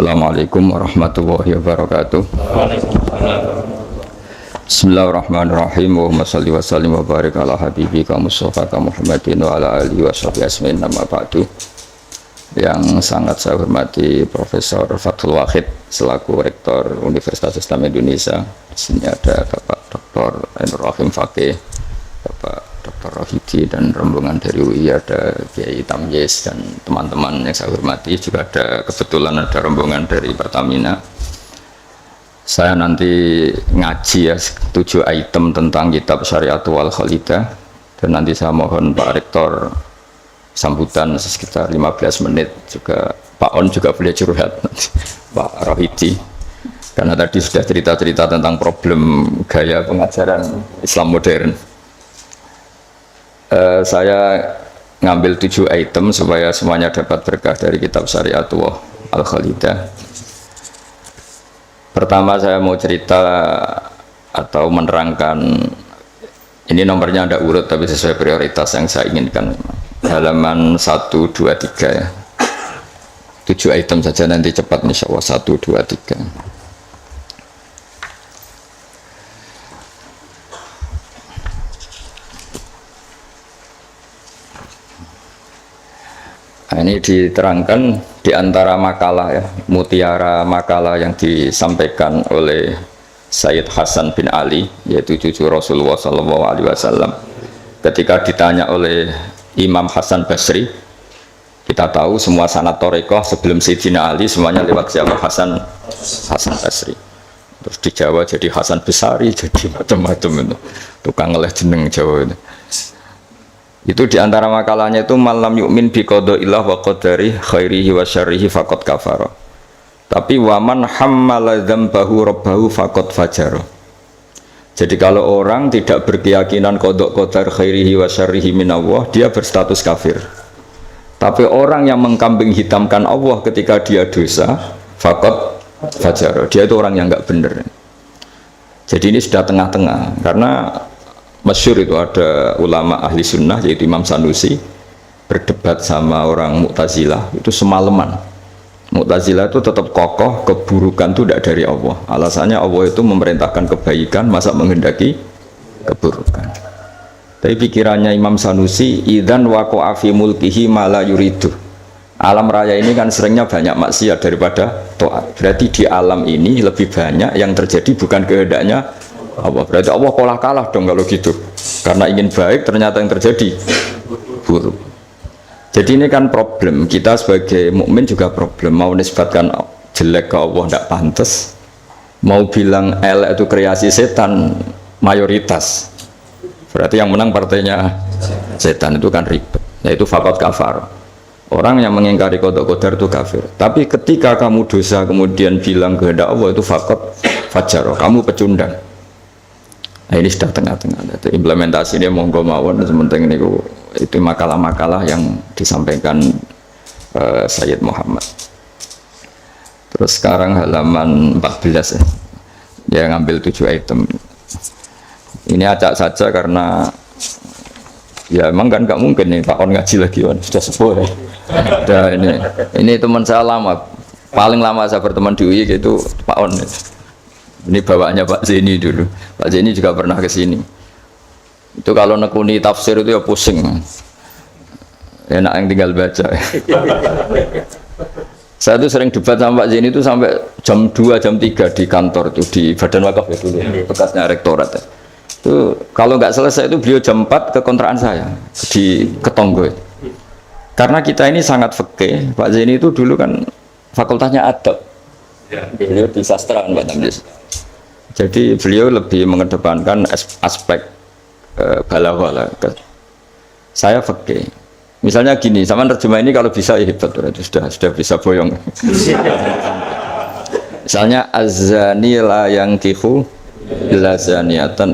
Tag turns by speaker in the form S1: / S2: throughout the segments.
S1: Assalamualaikum warahmatullahi wabarakatuh. Bismillahirrahmanirrahim. Allahumma shalli wa sallim wa barik ala habibika Mustafa Muhammadin wa ala alihi wa sahbihi ajmain. Nama ba'du. Yang sangat saya hormati Profesor Fathul Wahid selaku Rektor Universitas Islam Indonesia. Di sini ada Bapak Dr. Ainur Rahim Fakih, Bapak Dr. Rohidi dan rombongan dari UI, ada Kiai Tamyiz dan teman-teman yang saya hormati. Juga ada kebetulan ada rombongan dari Pertamina. Saya nanti ngaji ya 7 item tentang kitab Syariatul Khalidah, dan nanti saya mohon Pak Rektor sambutan sekitar 15 menit. Juga Pak On juga boleh curhat nanti, Pak Rohidi, karena tadi sudah cerita-cerita tentang problem gaya pengajaran Islam modern. Saya ngambil 7 item supaya semuanya dapat berkah dari kitab Syariatul Khalidah. Pertama saya mau cerita atau menerangkan, ini nomornya ada urut tapi sesuai prioritas yang saya inginkan. Halaman 1, 2, 3 ya. 7 item saja nanti cepat insya Allah. 1, 2, 3. Nah, ini diterangkan di antara makalah ya, mutiara makalah yang disampaikan oleh Sayyid Hasan bin Ali, yaitu cucu Rasulullah SAW. Ketika ditanya oleh Imam Hasan Basri, kita tahu semua sanad Thariqah sebelum Sayyidina Ali semuanya lewat siapa? Hasan Basri. Terus di Jawa jadi Hasan Besari, jadi macam-macam itu. Tukang ngeleh jeneng Jawa itu. Itu diantara makalahnya itu malam yu'min bi qadaillah wa qadari khairihi wa syarrihi faqad kafara. Tapi waman hammala dzambahu rabbahu faqad fajara. Jadi kalau orang tidak berkeyakinan qada qadar khairihi wa syarrihi min Allah, dia berstatus kafir. Tapi orang yang mengkambing hitamkan Allah ketika dia dosa, faqad fajara. Dia itu orang yang enggak benar. Jadi ini sudah tengah-tengah, karena masyhur itu ada ulama ahli sunnah yaitu Imam Sanusi berdebat sama orang Mu'tazilah itu semalaman. Mu'tazilah itu tetap kokoh keburukan itu tidak dari Allah. Alasannya Allah itu memerintahkan kebaikan, masa menghendaki keburukan. Tapi pikirannya Imam Sanusi, idzan waqa'a fi mulkihi ma la yuridu. Alam raya ini kan seringnya banyak maksiat daripada taat. Berarti di alam ini lebih banyak yang terjadi bukan kehendaknya Allah. Berarti Allah kalah dong kalau gitu, karena ingin baik ternyata yang terjadi buruk. Jadi ini kan problem kita sebagai mukmin, juga problem mau nisbatkan jelek ke Allah tidak pantas, mau bilang elek itu kreasi setan mayoritas, berarti yang menang partainya setan, itu kan ribet. Yaitu faqad kafar, orang yang mengingkari qada qadar itu kafir. Tapi ketika kamu dosa kemudian bilang kehendak Allah, itu faqad fajara, kamu pecundang. Nah, ini sudah tengah-tengah. Implementasi ini monggo mawon, sementing ini itu makalah-makalah yang disampaikan Sayyid Muhammad. Terus sekarang halaman 14 ya. Dia ngambil 7 item. Ini acak saja karena ya emang kan nggak mungkin nih Pak On ngaji lagi, sudah sepuh ya. Nah, ini teman saya lama, paling lama saya berteman di UI itu Pak On. Ini bawaannya Pak Zeni dulu. Pak Zeni juga pernah ke sini. Itu kalau nekuni tafsir itu ya pusing. Enak yang tinggal baca. Saya tuh sering debat sama Pak Zeni itu sampai jam 2, jam 3 di kantor tuh, di Badan Wakaf ya dulu, bekasnya rektorat ya. Itu kalau nggak selesai itu beliau jam 4 ke kontrakan saya di Ketonggo. Karena kita ini sangat fikih. Pak Zeni itu dulu kan fakultasnya adab. Beliau di sastra Pak Tamyiz. Jadi beliau lebih mengedepankan aspek balaghah. Saya fikih. Misalnya gini, sama terjemah ini kalau bisa ya hebat, itu sudah bisa boyong. Misalnya az-zani la yankihu illa zaniatan,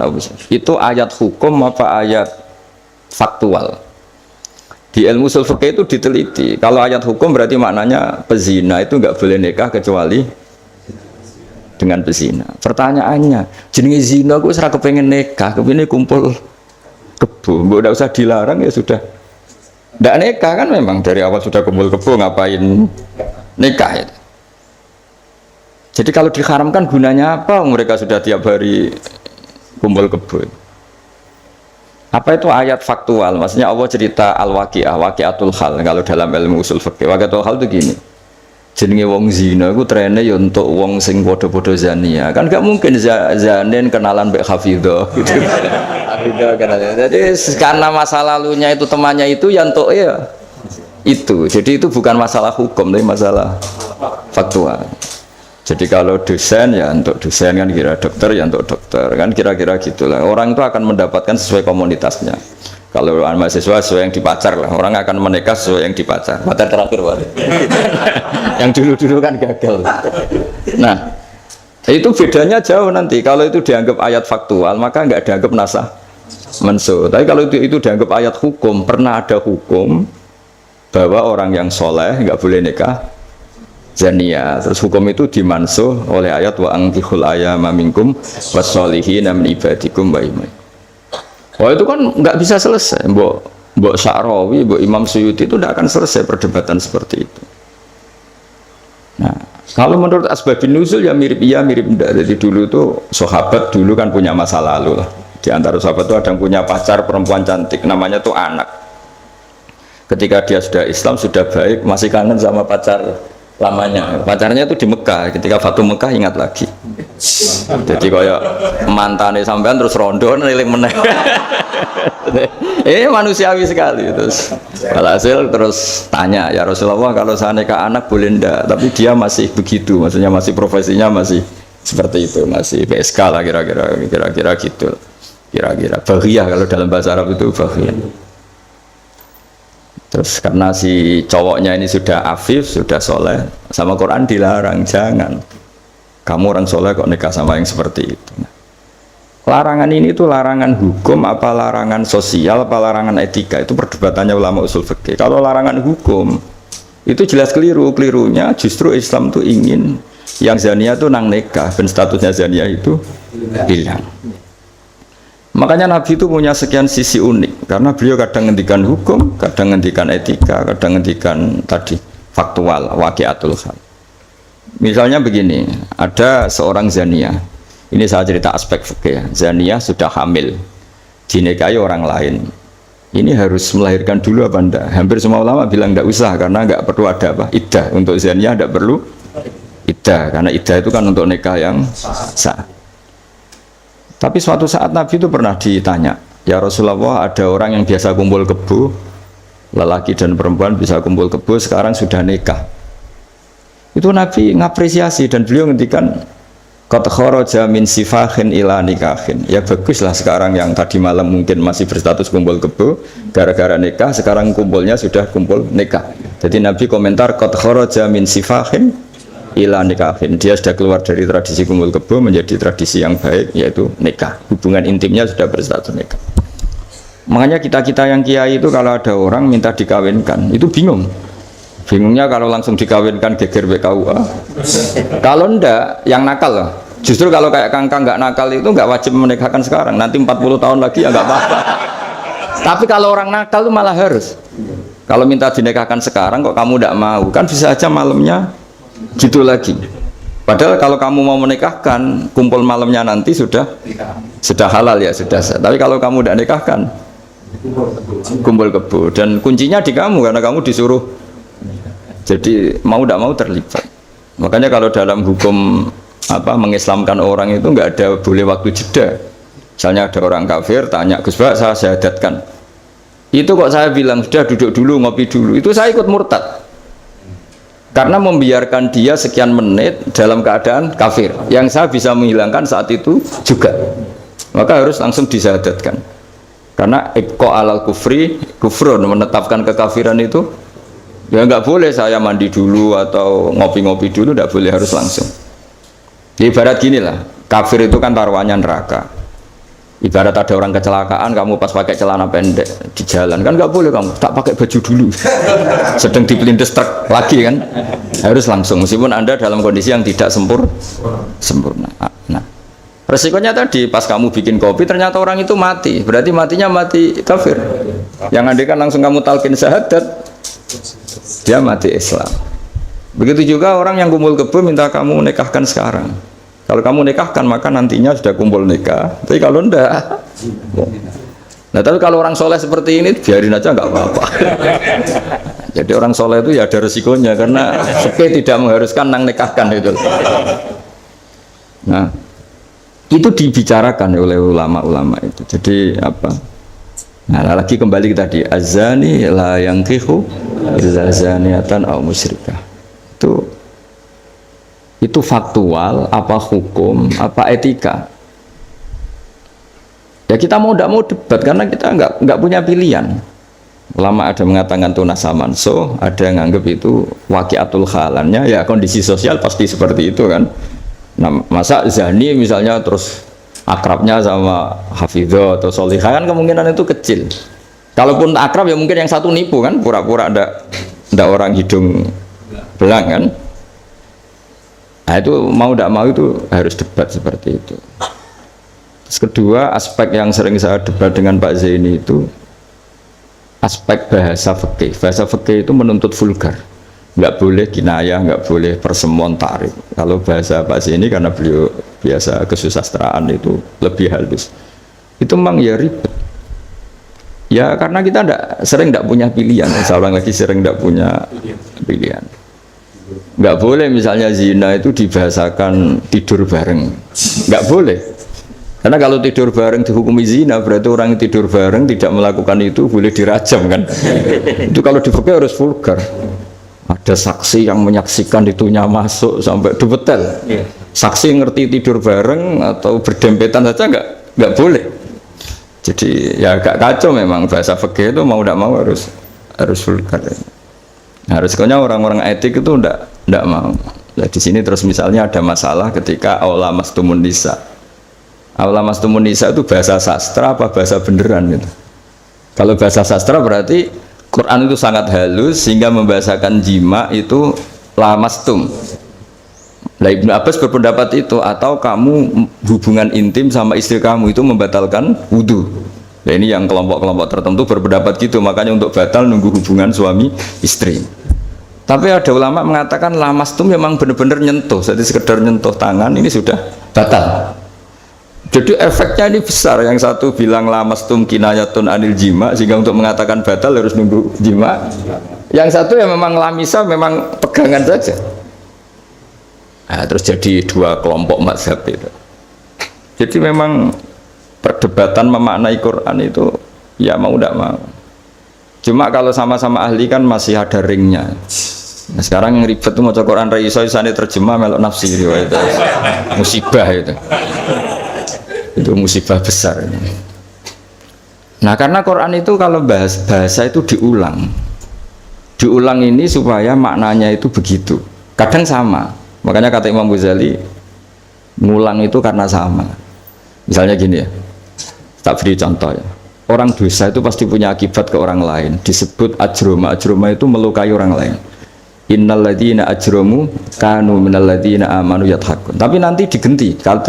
S1: itu ayat hukum apa ayat faktual? Di ilmu ushul fikih itu diteliti. Kalau ayat hukum berarti maknanya pezina itu nggak boleh nikah kecuali dengan pezina. Pertanyaannya, jenenge zina aku serah kepengen nikah, kepingin kumpul kebo, nggak usah dilarang ya sudah. Nggak nikah kan, memang dari awal sudah kumpul kebo, ngapain nikah ya? Jadi kalau diharamkan gunanya apa? Mereka sudah tiap hari kumpul kebo. Apa itu ayat faktual? Maksudnya Allah cerita al-waqi'ah, waqi'atul hal. Kalau dalam ilmu usul fikih, waqi'atul hal itu gini. Jenenge wong zina iku trene ya untuk wong sing padha-padha zania. Kan gak mungkin zanin kenalan mbek hafidhah gitu. Hafidhah kenalan. Jadi karena masa lalunya itu temannya itu ya untuk ya itu. Jadi itu bukan masalah hukum tapi masalah faktual. Jadi kalau dosen ya untuk dosen kan, kira dokter ya untuk dokter kan, kira-kira gitulah. Orang itu akan mendapatkan sesuai komunitasnya. Kalau mahasiswa sesuai yang dipacar lah, orang akan menikah sesuai yang dipacar. Pacar terakhir yang dulu-dulu kan gagal. Nah, itu bedanya jauh nanti. Kalau itu dianggap ayat faktual, maka nggak dianggap nasah mansuh. Tapi kalau itu dianggap ayat hukum, pernah ada hukum bahwa orang yang soleh nggak boleh nikah zania. Terus hukum itu dimansuh oleh ayat wa anqihul ayama minkum wassolihina min ibadikum wa imai. Oh itu kan nggak bisa selesai. Mbok Sa'rawi, Mbok Imam Suyuti itu tidak akan selesai perdebatan seperti itu. Nah, kalau menurut asbabun nuzul ya mirip iya mirip enggak. Jadi dulu itu sahabat dulu kan punya masa lalu lah. Di antara sahabat itu ada yang punya pacar perempuan cantik, namanya tuh Anak. Ketika dia sudah Islam, sudah baik, masih kangen sama pacar lamanya. Pacarnya itu di Mekah. Ketika Fatu Mekah ingat lagi. Jadi kayak mantane sampean terus rondo niling meneh. Manusiawi sekali. Terus alhasil terus tanya, ya Rasulullah kalau saya nikah anak boleh ndak? Tapi dia masih begitu, maksudnya masih profesinya masih seperti itu, masih PSK lah kira-kira gitu. Kira-kira baghiyah kalau dalam bahasa Arab itu baghiyah. Terus karena si cowoknya ini sudah afif, sudah soleh, sama Quran dilarang, jangan kamu orang soleh kok nikah sama yang seperti itu. Larangan ini itu larangan hukum apa larangan sosial apa larangan etika, itu perdebatannya ulama usul fikih. Kalau larangan hukum itu jelas kelirunya justru Islam tuh ingin yang zania tuh nang nikah dan statusnya zania itu hilang. Makanya Nabi itu punya sekian sisi unik karena beliau kadang ngendikan hukum, kadang ngendikan etika, kadang ngendikan tadi faktual, waqi'atul hal. Misalnya begini, ada seorang zania. Ini saya cerita aspek fikih. Zania sudah hamil, dinikahi orang lain. Ini harus melahirkan dulu apa enggak? Hampir semua ulama bilang enggak usah karena enggak perlu ada apa? Iddah. Untuk zania enggak perlu iddah karena iddah itu kan untuk nikah yang sah. Tapi suatu saat Nabi itu pernah ditanya, ya Rasulullah, ada orang yang biasa kumpul kebo, lelaki dan perempuan bisa kumpul kebo, sekarang sudah nikah. Itu Nabi ngapresiasi dan beliau ngendikan qad kharaja min sifahin ila nikahin. Ya baguslah sekarang yang tadi malam mungkin masih berstatus kumpul kebo, gara-gara nikah sekarang kumpulnya sudah kumpul nikah. Jadi Nabi komentar qad kharaja min sifahin ila nikahin. Dia sudah keluar dari tradisi kumpul kebo menjadi tradisi yang baik, yaitu nikah. Hubungan intimnya sudah berstatus nikah. Makanya kita-kita yang kiai itu kalau ada orang minta dikawinkan, itu bingung. Bingungnya kalau langsung dikawinkan geger BKUA. Kalau ndak, yang nakal lah. Justru kalau kayak Kangkang nggak nakal itu nggak wajib menikahkan sekarang. Nanti 40 tahun lagi ya nggak apa-apa. Tapi kalau orang nakal itu malah harus. Kalau minta dinikahkan sekarang kok kamu ndak mau, kan bisa aja malamnya gitu lagi. Padahal kalau kamu mau menikahkan, kumpul malamnya nanti sudah halal ya sudah. Tapi kalau kamu ndak nikahkan, kumpul kebo dan kuncinya di kamu karena kamu disuruh. Jadi mau tidak mau terlibat. Makanya kalau dalam hukum mengislamkan orang itu nggak ada boleh waktu jeda. Misalnya ada orang kafir tanya, Gus Bak saya syahadatkan. Itu kok saya bilang sudah duduk dulu ngopi dulu. Itu saya ikut murtad. Karena membiarkan dia sekian menit dalam keadaan kafir. Yang saya bisa menghilangkan saat itu juga. Maka harus langsung disyahadatkan. Karena ibqa alal kufri kufrun, menetapkan kekafiran itu. Ya nggak boleh saya mandi dulu atau ngopi-ngopi dulu, nggak boleh, harus langsung. Ibarat gini lah, kafir itu kan taruhannya neraka. Ibarat ada orang kecelakaan, kamu pas pakai celana pendek di jalan, kan nggak boleh kamu tak pakai baju dulu. Sedang dipelindes truk lagi kan, harus langsung. Meskipun Anda dalam kondisi yang tidak sempurna. Nah, resikonya tadi pas kamu bikin kopi ternyata orang itu mati, berarti matinya mati kafir. Yang andai kan langsung kamu talqin syahadat, dia mati Islam. Begitu juga orang yang kumpul kebo minta kamu nikahkan sekarang. Kalau kamu nikahkan maka nantinya sudah kumpul nikah. Tapi kalau enggak, nah tapi kalau orang soleh seperti ini biarin aja nggak apa-apa. Jadi orang soleh itu ya ada resikonya karena sepe tidak mengharuskan nang nikahkan itu. Nah itu dibicarakan oleh ulama-ulama itu. Jadi apa? Nah lagi kembali ke tadi azani la yankihu zaniatan au musyrikah. Itu faktual, apa hukum, apa etika? Ya kita mau tidak mau debat karena kita nggak punya pilihan. Ulama ada mengatakan tunasa mansuh, ada yang anggap itu waqiatul halannya, ya kondisi sosial pasti seperti itu kan. Nah, masa zani misalnya terus akrabnya sama hafidho atau solihah kan kemungkinan itu kecil. Kalaupun akrab ya mungkin yang satu nipu kan, pura-pura ada orang hidung belang kan. Nah itu mau tidak mau itu harus debat seperti itu. Terus kedua, aspek yang sering saya debat dengan Pak Zaini itu aspek bahasa fikih. Bahasa fikih itu menuntut vulgar, nggak boleh kinayah, nggak boleh persemuan tarik. Kalau bahasa Pak Zaini karena beliau biasa kesusastraan itu lebih halus. Itu memang ya ribet. Ya karena kita sering tidak punya pilihan. Saya ulang lagi, sering tidak punya pilihan. Nggak boleh misalnya zina itu dibahasakan tidur bareng, nggak boleh. Karena kalau tidur bareng dihukumi zina berarti orang yang tidur bareng tidak melakukan itu boleh dirajam kan. Itu kalau di fikih harus vulgar. Ada saksi yang menyaksikan itunya masuk sampai detail. Saksi ngerti tidur bareng atau berdempetan saja nggak boleh. Jadi ya agak kacau memang bahasa fikih itu mau tidak mau harus vulgar. Nah, resikonya orang-orang etik itu ndak mau. Nah, di sini terus misalnya ada masalah ketika aula mastumun nisa. Aula mastumun nisa itu bahasa sastra apa bahasa beneran gitu. Kalau bahasa sastra berarti Quran itu sangat halus sehingga membahasakan jima itu lamastum. Nah, Ibnu Abbas berpendapat itu, atau kamu hubungan intim sama istri kamu itu membatalkan wudu. Nah, ini yang kelompok-kelompok tertentu berpendapat gitu, makanya untuk batal nunggu hubungan suami istri. Tapi ada ulama mengatakan lamastum memang benar-benar nyentuh, jadi sekedar nyentuh tangan ini sudah batal. Jadi efeknya ini besar. Yang satu bilang lamastum kinayatun anil jima, sehingga untuk mengatakan batal harus nunggu jima. Yang satu ya memang lamisa, memang pegangan saja. Nah, terus jadi dua kelompok mazhab itu. Jadi memang perdebatan memaknai Quran itu ya mau tidak mau. Cuma kalau sama-sama ahli kan masih ada ringnya. Nah, sekarang yang ribet itu mau Quran raiso isane terjemah melok nafsi itu musibah itu. Itu musibah besar. Nah, karena Quran itu kalau bahasa itu diulang. Diulang ini supaya maknanya itu begitu. Kadang sama. Makanya kata Imam Ghazali ngulang itu karena sama. Misalnya gini ya. Tak beri contoh ya. Orang dosa itu pasti punya akibat ke orang lain. Disebut ajroma. Ajroma itu melukai orang lain. Innal ladzina ajromu kanu minal ladzina amanu yadhakun. Tapi nanti digenti. Kalau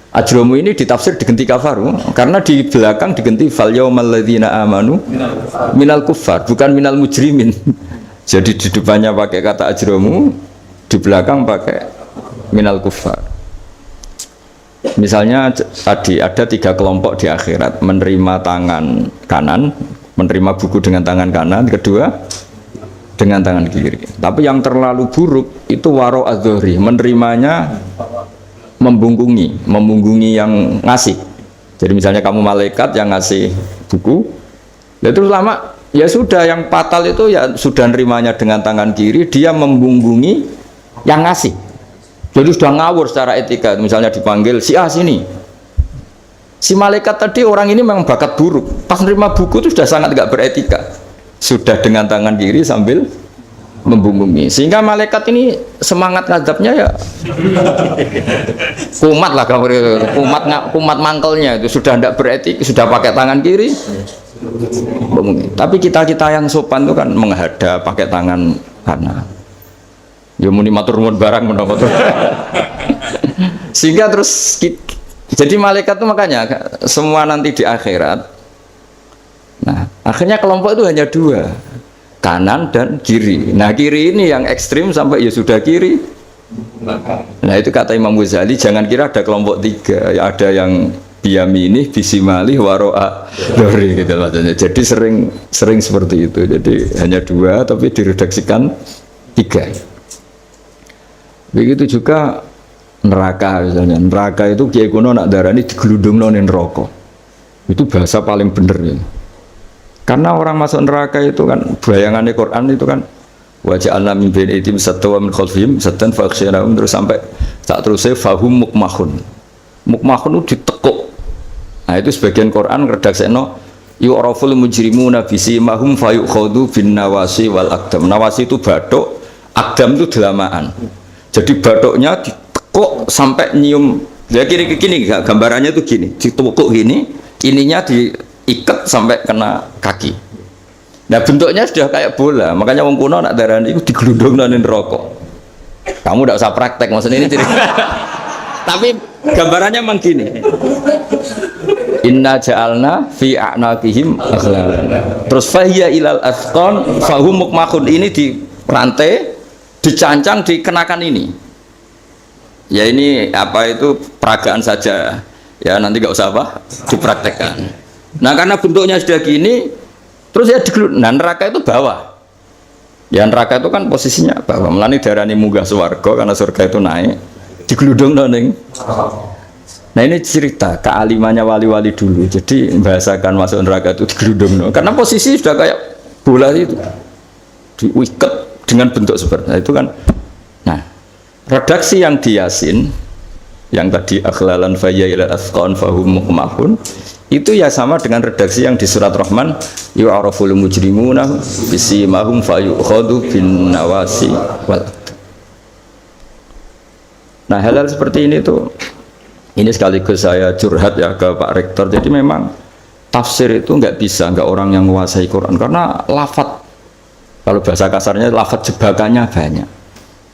S1: ajromu ini ditafsir digenti kafaru, karena di belakang digenti fal yaumal ladzina amanu minal kuffar, bukan minal mujrimin. Jadi di depannya pakai kata ajromu, di belakang pakai minal kuffar. Misalnya tadi ada 3 kelompok di akhirat, menerima tangan kanan, menerima buku dengan tangan kanan, kedua dengan tangan kiri. Tapi yang terlalu buruk itu waro adzohri, menerimanya membungkungi yang ngasih. Jadi misalnya kamu malaikat yang ngasih buku, ya terus lama ya sudah, yang fatal itu ya sudah nerimanya dengan tangan kiri, dia membungkungi yang ngasih. Jadi sudah ngawur secara etika. Misalnya dipanggil si A sini, si malaikat tadi orang ini memang bakat buruk, pas nerima buku itu sudah sangat gak beretika, sudah dengan tangan kiri sambil membungkungi, sehingga malaikat ini semangat ngadapnya ya kumat lah, kumat mangkelnya itu sudah tidak beretik, sudah pakai tangan kiri membungkungi. Tapi kita yang sopan itu kan menghadap pakai tangan kanan. Ya muni matur nuwun barang menapa tuh. Sehingga terus jadi malaikat itu makanya semua nanti di akhirat. Nah, akhirnya kelompok itu hanya 2. kanan dan kiri. Nah kiri ini yang ekstrim sampai ya sudah kiri. Nah itu kata Imam Ghazali, jangan kira ada kelompok tiga, ya ada yang biyamini, bisimali, waro'a dori gitu maksudnya. Jadi sering seperti itu. Jadi hanya dua tapi diredaksikan tiga. Begitu juga neraka misalnya. Neraka itu kiai kuno nak darani digelundungno ning neraka. Itu bahasa paling bener ya. Karena orang masuk neraka itu kan bayangannya Quran itu kan waja'alna min baini aydihim saddan wa min khalfihim saddan faghshaynahum terus sampai tak terusnya fahum mukmahun. Mukmahun itu ditekuk. Nah itu sebagian Quran redaksekno yu'raful mujrimuna bisimahum fayukhadhu bin nawasi wal aqdam. Nawasi itu bathuk, aqdam itu delamaan. Jadi bathuknya ditekuk sampai nyium. Ya kiri gini gambarannya itu gini, ditekuk gini, ininya diikat sampai kena kaki. Nah bentuknya sudah kayak bola, makanya wong kuno nak darani itu digelundungno ning neraka. Kamu tidak usah praktek, maksudnya ini cerita. Tapi gambarannya memang gini. Inna ja'alna fi a'naqihim aghlalan. Terus fahiya ilal asqan fahum mukmahun, ini di rantai, dicancang, dikenakan ini. Ya ini apa itu peragaan saja. Ya nanti nggak usah apa dipraktekkan. Nah karena bentuknya sudah gini, terus ya digelundung. Nah neraka itu bawah. Ya neraka itu kan posisinya bawah. Melani darani munggah swarga karena surga itu naik. Digelundung ning. Nah ini cerita kealimannya wali-wali dulu. Jadi membahasakan masuk neraka itu digelundung. Karena posisi sudah kayak bola itu. Diikat dengan bentuk seperti itu kan. Nah, redaksi yang di Yasin yang tadi aghlalan fayya ila asqan fahum mukmahun itu ya sama dengan redaksi yang di surat Rahman yu'araful mujrimuna bisimahum fayukhadhu bin nawasi wal. Nah hal-hal seperti ini tuh, ini sekaligus saya curhat ya ke Pak Rektor. Jadi memang tafsir itu nggak orang yang menguasai Quran karena lafadz, kalau bahasa kasarnya lafadz jebakannya banyak.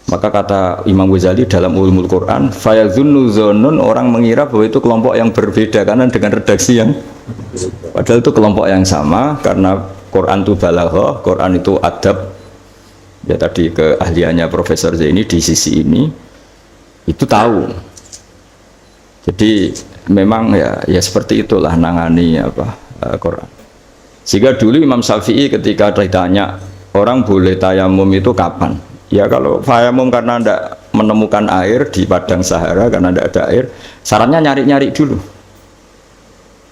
S1: Maka kata Imam Ghazali dalam Ulumul Quran, fayadhunnu dzannun, orang mengira bahwa itu kelompok yang berbeda karena dengan redaksi yang padahal itu kelompok yang sama karena Quran itu balaghah, Quran itu adab. Ya tadi keahliannya Profesor Zaini di sisi ini itu tahu. Jadi memang ya seperti itulah nangani Quran. Sehingga dulu Imam Syafi'i ketika ditanya orang boleh tayamum itu kapan? Ya kalau tayamum karena tidak menemukan air di padang Sahara karena tidak ada air, sarannya nyari-nyari dulu.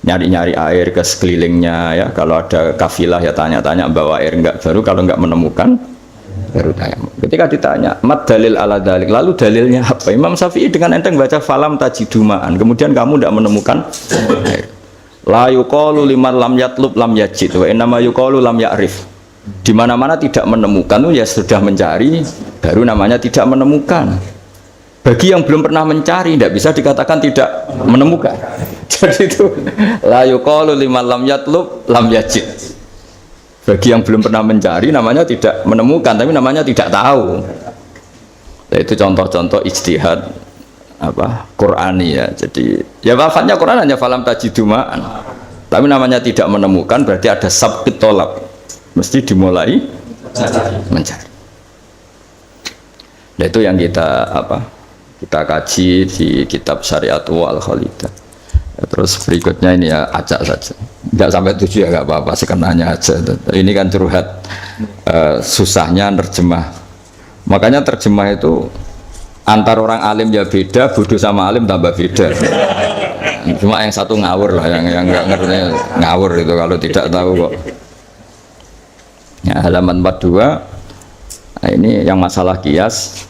S1: Nyari-nyari air ke sekelilingnya ya. Kalau ada kafilah ya tanya-tanya bawa air enggak, baru kalau enggak menemukan baru tayamum. Ketika ditanya mat dalil ala dalik, lalu dalilnya apa? Imam Syafi'i dengan enteng baca falam tajidumaan, kemudian kamu tidak menemukan air. La yuqalu liman lam yatlub lam yajid wa innama yuqalu lam ya'rif. Di mana-mana tidak menemukan itu ya sudah mencari, baru namanya tidak menemukan. Bagi yang belum pernah mencari tidak bisa dikatakan tidak menemukan. Jadi itu la yuqalu liman lam yatlub lam yajid. Bagi yang belum pernah mencari namanya tidak menemukan, tapi namanya tidak tahu. Nah, itu contoh-contoh ijtihad Qur'ani ya. Jadi ya wafatnya Quran hanya falam tajidumaan. Tapi namanya tidak menemukan berarti ada sabqit tolab. Mesti dimulai mencari. Nah itu yang kita kaji di kitab Syariatul Al-Khalidah. Ya, terus berikutnya ini ya acak saja. Nggak sampai 7 ya nggak apa-apa, sekenanya aja. Ini kan curhat susahnya nerjemah. Makanya terjemah itu antar orang alim ya beda, bodoh sama alim tambah beda. Cuma yang satu ngawur lah, yang nggak ngerti ngawur itu kalau tidak tahu kok. Ya, halaman 42. Nah, ini yang masalah kias.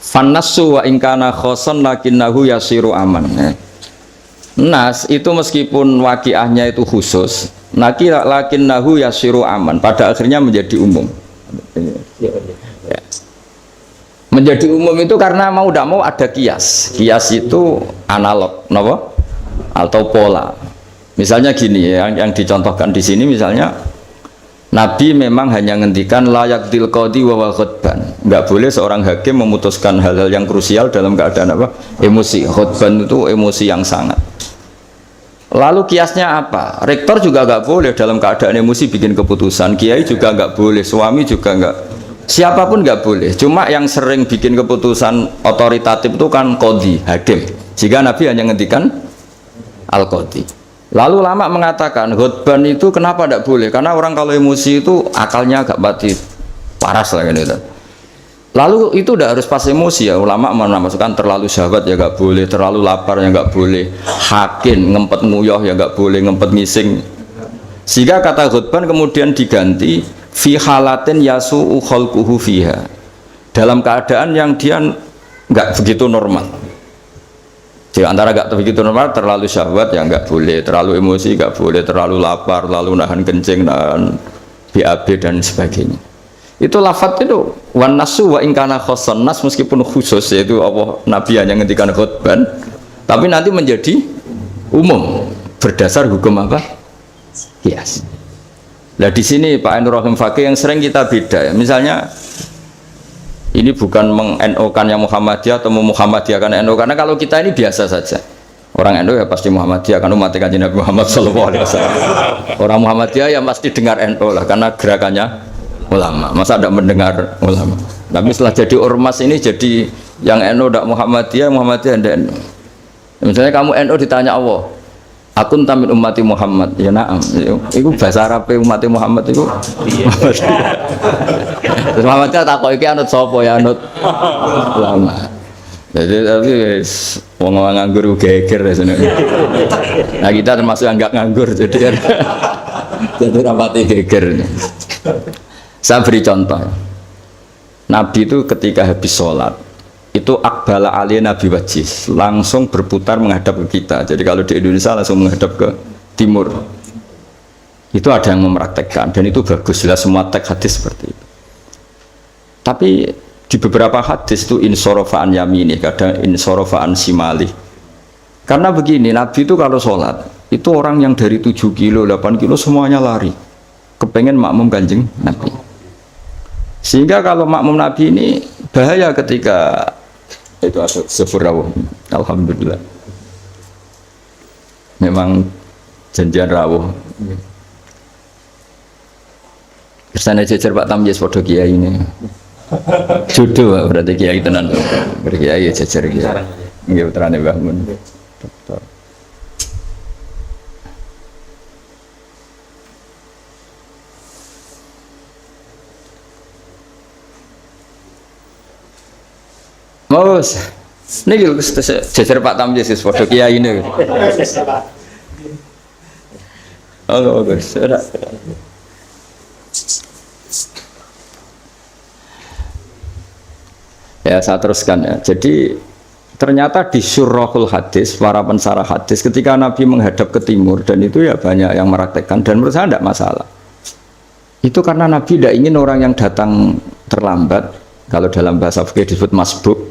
S1: Fannasu wa ingkana khoson lakinnahu yasiru aman. Nas itu meskipun waqiahnya itu khusus, lakinnahu yasiru aman. Pada akhirnya menjadi umum. Ya. Menjadi umum itu karena mau tidak mau ada kias. Kias itu analog, no? Atau pola. Misalnya gini, yang dicontohkan di sini misalnya. Nabi memang hanya ngendikan layak dil qadi wa khutban. Enggak boleh seorang hakim memutuskan hal-hal yang krusial dalam keadaan emosi. Khutban itu emosi yang sangat. Lalu kiasnya apa? Rektor juga nggak boleh dalam keadaan emosi bikin keputusan. Kiai juga nggak boleh, suami juga nggak. Siapapun nggak boleh. Cuma yang sering bikin keputusan otoritatif itu kan qadhi, hakim. Jika Nabi hanya ngendikan al-qadhi. Lalu ulama mengatakan khutban itu kenapa tidak boleh? Karena orang kalau emosi itu akalnya agak mati paras lah gitu. Lalu itu udah harus pas emosi ya, ulama memasukkan terlalu syahwat ya nggak boleh, terlalu lapar ya nggak boleh, hakin ngempet nguyah ya nggak boleh, ngempet ngising. Sehingga kata khutban kemudian diganti fi halatin yasu'u khalquhu fiha, dalam keadaan yang dia nggak begitu normal. Jadi antara nggak begitu normal, terlalu syahwat ya nggak boleh, terlalu emosi nggak boleh, terlalu lapar, lalu nahan kencing, nahan BAB dan sebagainya. Itu lafadz itu wan nasu wa ingkana khoson nas, meskipun khusus yaitu Allah Nabi hanya ngendikan khutban, tapi nanti menjadi umum berdasar hukum apa? Kias. Nah di sini Pak Ainur Rahim Fakih yang sering kita beda ya. Misalnya ini bukan meng-NO-kan yang Muhammadiyah atau Muhammadiyahkan NO, karena kalau kita ini biasa saja. Orang NO ya pasti Muhammadiyah karena umat Kanjeng Nabi Muhammad SAW. Orang Muhammadiyah ya pasti dengar NO lah karena gerakannya ulama, masa tidak mendengar ulama. Tapi setelah jadi ormas ini jadi yang NU tidak Muhammadiyah, Muhammadiyah tidak NU. Misalnya kamu NU ditanya Allah, akun tamin ummati Muhammad, ya naam. Itu bahasa Arab ummati Muhammad itu. Terus Muhammadiyah tak kok iki anut sopo ya anut ulama. Jadi tapi wong nganggur geger ya sebenarnya. Nah kita termasuk yang nggak nganggur jadi rapati geger. Saya beri contoh, Nabi itu ketika habis sholat itu akbala ali Nabi wajis langsung berputar menghadap ke kita. Jadi kalau di Indonesia langsung menghadap ke timur. Itu ada yang mempraktekkan dan itu bagus, jelas semua teks hadis seperti itu. Tapi di beberapa hadis itu insorofaan yamini, kadang insorofaan simali. Karena begini, Nabi itu kalau sholat itu orang yang dari 7 kilo, 8 kilo semuanya lari, kepengen makmum Kanjeng Nabi. Sehingga kalau makmum Nabi ini bahaya ketika itu ada sepurawu. Alhamdulillah. Memang janjian rawuh. Bersana jejer Pak Tamyiz podo kiai ini. Jodoh berarti kiai tenan. Berkiai jejer kiai. Nggih putrane Mbah Mun. Dokter. Mas, ini jejer Pak Tamyiz foto kiai ini. Oh, bagus. Ya, saya teruskan ya. Jadi ternyata di syurahul hadis, para pensarah hadis, ketika Nabi menghadap ke timur dan itu ya banyak yang meraktekkan dan menurut saya tidak masalah. Itu karena Nabi tidak ingin orang yang datang terlambat. Kalau dalam bahasa fikih disebut masbuk,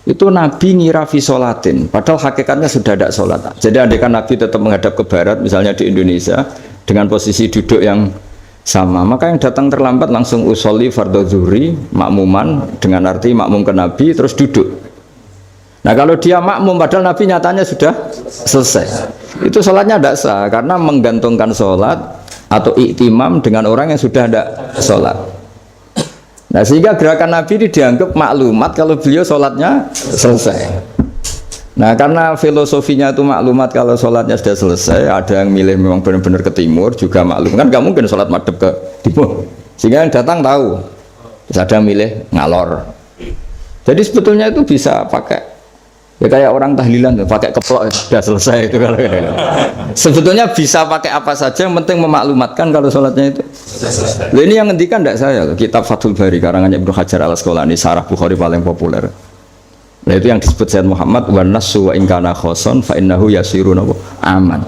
S1: itu Nabi ngira fi sholatin, padahal hakikatnya sudah tidak sholat. Jadi andaikan Nabi tetap menghadap ke barat, misalnya di Indonesia, dengan posisi duduk yang sama, maka yang datang terlambat langsung usolli fardhu zuhri makmuman, dengan arti makmum ke Nabi terus duduk. Nah kalau dia makmum padahal Nabi nyatanya sudah selesai, itu sholatnya tidak sah karena menggantungkan sholat atau iktimam dengan orang yang sudah tidak sholat. Nah sehingga gerakan Nabi ini dianggap maklumat kalau beliau sholatnya selesai. Nah karena filosofinya itu maklumat kalau sholatnya sudah selesai, ada yang milih memang benar-benar ke timur juga maklum, kan gak mungkin sholat madhep ke timur, sehingga yang datang tahu. Terus ada yang milih ngalor. Jadi sebetulnya itu bisa pakai ya kayak orang tahlilan pakai keplok sudah selesai itu kalau sebetulnya bisa pakai apa saja, yang penting memaklumatkan kalau sholatnya itu. Nah, ini yang ngendikan tidak saya, kitab Fathul Bari karangannya Ibnu Hajar Al Asqalani, Syarah Bukhari paling populer. Nah itu yang disebut Sayyid Muhammad wan nasu wa ingkana khoson fa innahu yasirun aman.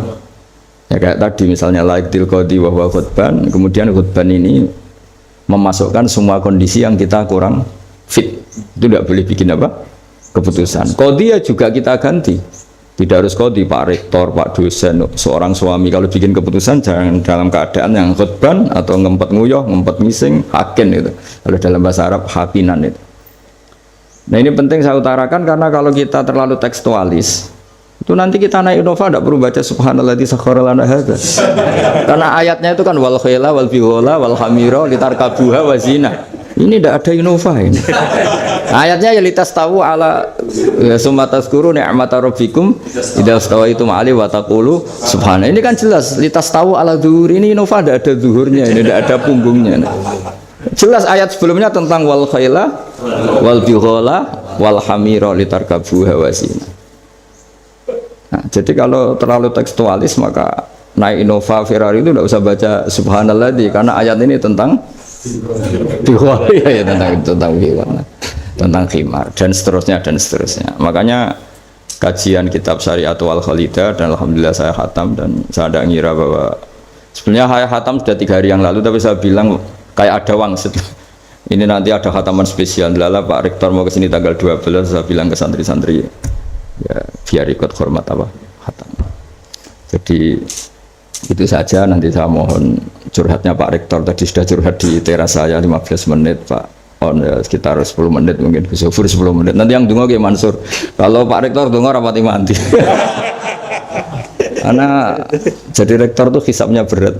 S1: Ya kayak tadi misalnya laiktil qadi wa huwa khutban, kemudian khutban ini memasukkan semua kondisi yang kita kurang fit. Itu tidak boleh bikin apa? Keputusan. Qadhi ya juga kita ganti. Tidak harus qadhi, Pak Rektor, Pak dosen, seorang suami kalau bikin keputusan jangan dalam keadaan yang khutban atau ngempet nguyuh, ngempet ngising, hakin itu. Kalau dalam bahasa Arab hakinan itu. Nah ini penting saya utarakan karena kalau kita terlalu tekstualis, Itu nanti kita naik Innova tidak perlu baca subhanalladzi sakhkhara lana hadza. Karena ayatnya itu kan wal khaila wal bighala wal hamira litarkabuha wa zina. Ini tidak ada Innova ini. Ayatnya ya litas tahu ala ya, summa tazkuru ni'mata rabbikum idza stawaitum alaihi wa taqulu subhana. Ini kan jelas litas tahu ala zuhur. Ini Innova tidak ada zuhurnya, ini tidak ada punggungnya. Jelas ayat sebelumnya tentang wal khaila wal bighala wal hamira litarkabuha wa zina. Nah, jadi kalau terlalu tekstualis maka naik Innova Ferrari itu tidak usah baca subhanalladzi karena ayat ini tentang bighala ya tentang bighala, tentang khimar dan seterusnya. Makanya kajian kitab Syariatul Khalidah dan alhamdulillah saya khatam dan saya ada ngira bahwa sebenarnya saya khatam sudah 3 hari yang lalu tapi saya bilang kayak ada wangsit. Ini nanti ada khataman spesial. Lala Pak Rektor mau kesini tanggal 12 saya bilang ke santri-santri ya biar ikut hormat apa khatam. Jadi itu saja, nanti saya mohon curhatnya Pak Rektor tadi sudah curhat di teras saya 15 menit Pak on ya, sekitar 10 menit mungkin Gus 10 menit nanti yang dungo kayak Mansur kalau Pak Rektor dungo rapati mati karena jadi rektor tuh hisapnya berat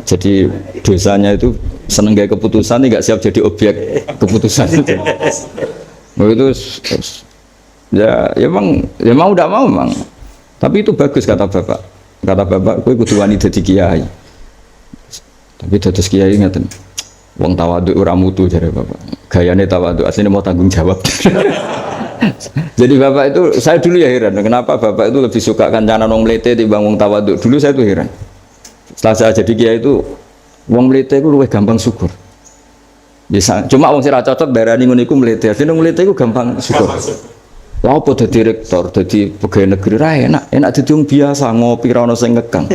S1: jadi dosanya itu seneng gaya keputusan nggak siap jadi objek keputusan itu ya mau udah mau memang tapi itu bagus kata bapak kowe kudu wani dadi kiai tapi dados kiai ngaten wong tawadhu ora mutu jare bapak gayane tawadhu asline mau tanggung jawab jadi bapak itu saya dulu ya heran kenapa bapak itu lebih suka kancanan wong mlete timbang wong tawadhu dulu saya tuh heran setelah saya jadi kiai itu wong mlete itu luwih gampang syukur bisa cuma wong sing ra cocok darani ngono iku mlete asline wong mlete iku gampang syukur. Lah apa dadi rektor, dadi pegawai negeri ra enak dadi wong biasa ngopi ra ono sing ngekang.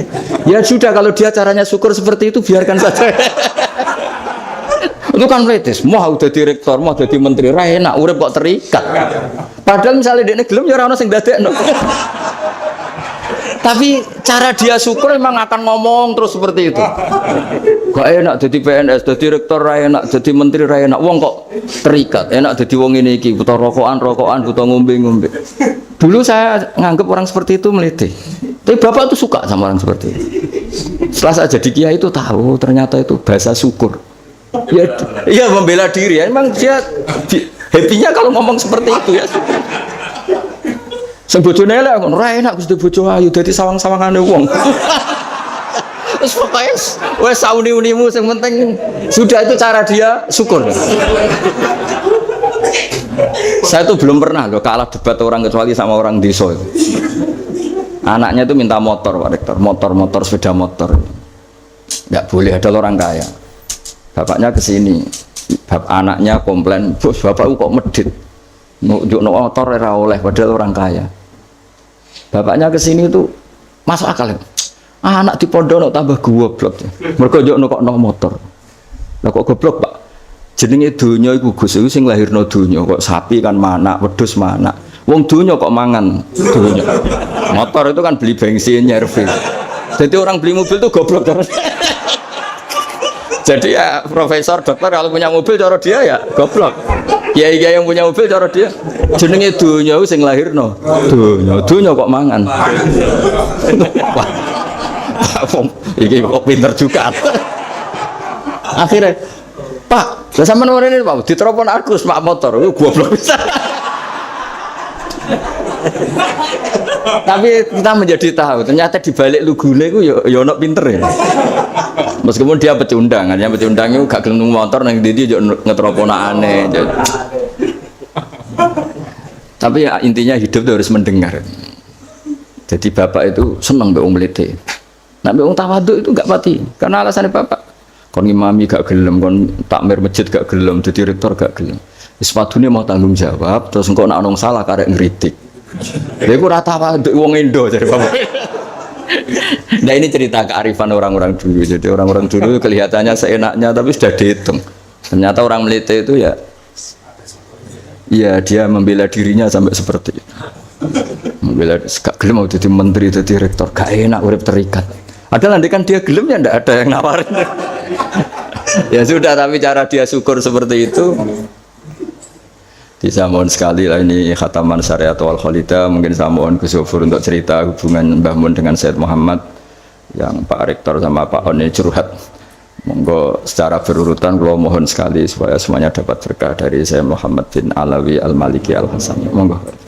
S1: Ya sudah kalau dia caranya syukur seperti itu biarkan saja. Itu kan mletes, mau dadi rektor, mau dadi menteri ra enak urip kok terikat. Padahal misalnya dekne gelem ya ora ono sing dadekno. Tapi cara dia syukur memang akan ngomong terus seperti itu. Gak enak jadi PNS, jadi rektor ra enak, jadi menteri ra enak. Wong kok terikat, enak jadi wong ini iki, butuh rokokan, butuh ngombe. Dulu saya nganggap orang seperti itu melete. Tapi bapak tuh suka sama orang seperti itu. Setelah saya jadi kiai itu tahu ternyata itu bahasa syukur. Ya membela diri ya. Memang dia happy-nya kalau ngomong seperti itu ya. Sing bojone elek ngono ra enak Gusti bojo ayu dadi sawang-sawangane wong. Wes pokoke wes sauni-unimu sing penting sudah itu cara dia syukur. Saya tuh belum pernah loh kalah debat orang kecuali sama orang desa itu. Anaknya itu minta motor Pak Rektor, motor sepeda motor. Enggak boleh ada orang kaya. Bapaknya kesini, anaknya komplain, "Bos, bapakku kok medit. Nunjuk motor ora oleh padahal orang kaya." Bapaknya kesini itu masuk akal ya. Anak di pondok tambah goblok. Mergo njuk kok motor. Lah kok goblok, Pak? Jenenge donya iku Gus iku sing lahirno donya kok sapi kan manak, wedhus manak. Wong donya kok mangan donya. Motor itu kan beli bensin, nyervis. Jadi orang beli mobil itu goblok terus. Jadi ya profesor, dokter kalau punya mobil cara dia ya goblok. Kiai-kiai yang punya mobil cara dia jenenge donya sing lahirno. Donya kok mangan. Wah. Iki kok pinter juga. Akhirnya, Pak, lah sampean ngene Pak, diteropon Agus Pak motor, goblok bisa. Tapi kita menjadi tahu ternyata di balik lugune iku ya ono pinter ya. Meskipun dia pecundang, hanya pecundang itu gak gelem motor nang ndi yo ngetroponane. Tapi ya, intinya hidup itu harus mendengar. Jadi bapak itu senang mbek wong mlete. Nek mbek wong tawadhu itu gak pati. Karena alasannya bapak kon imami gak gelem, kon takmir masjid gak gelem, jadi rektor gak gelem. Wis padune mau tanggung jawab, terus engko nek ana salah karek ngritik. Lha iku ora tawadhu wong Indo jare bapak. Nah ini cerita kearifan orang-orang dulu. Jadi orang-orang dulu kelihatannya seenaknya tapi sudah dihitung. Ternyata orang Melite itu ya dia membela dirinya sampai seperti itu. Membela gak gelem mau jadi menteri, jadi rektor, gak enak urip terikat. Padahal nanti kan dia gelem ya ndak ada yang nawarin. Ya sudah, tapi cara dia syukur seperti itu. Bisa mohon sekali lah ini khataman syariat wal khalida, mungkin saya mohon Gus Zofur untuk cerita hubungan Mbah Mun dengan Said Muhammad yang Pak Rektor sama Pak On ini curhat. Monggo secara berurutan kalau mohon sekali supaya semuanya dapat berkah dari Said Muhammad bin Alawi Al-Maliki Al-Hasan. Monggo.